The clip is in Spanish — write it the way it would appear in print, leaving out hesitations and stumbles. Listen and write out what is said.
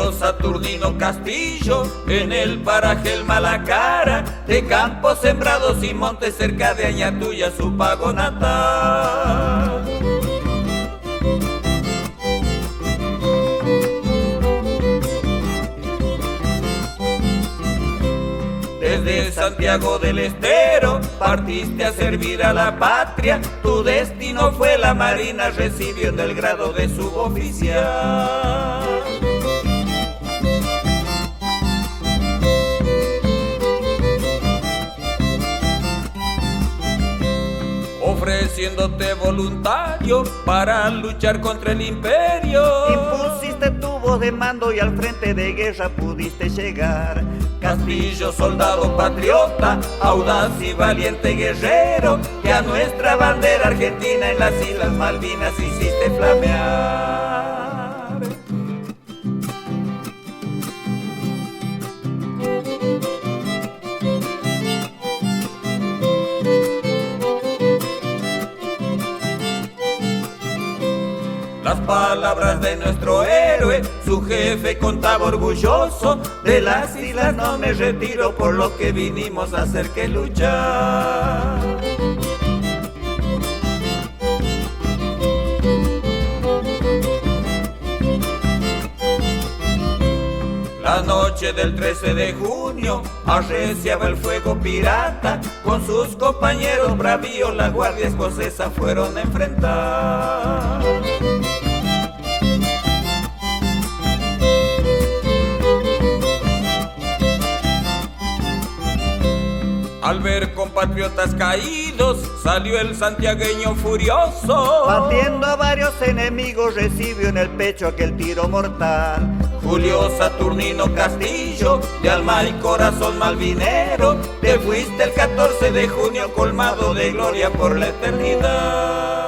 Julio Saturnino Castillo, en el paraje El Malacara, de campos sembrados y montes cerca de Añatuya, su pago natal. Desde Santiago del Estero partiste a servir a la patria, tu destino fue la Marina, recibiendo el grado de suboficial. Ofreciéndote voluntario para luchar contra el imperio, impusiste tu voz de mando y al frente de guerra pudiste llegar. Castillo, soldado patriota, audaz y valiente guerrero, que a nuestra bandera argentina en las Islas Malvinas hiciste flamear. Las palabras de nuestro héroe, su jefe contaba orgulloso: de las islas no me retiro, por lo que vinimos a hacer que luchar. La noche del 13 de junio arreciaba el fuego pirata, con sus compañeros bravíos la Guardia Escocesa fueron a enfrentar. Al ver compatriotas caídos, salió el santiagueño furioso. Batiendo a varios enemigos, recibió en el pecho aquel tiro mortal. Julio Saturnino Castillo, de alma y corazón malvinero, te fuiste el 14 de junio colmado de gloria por la eternidad.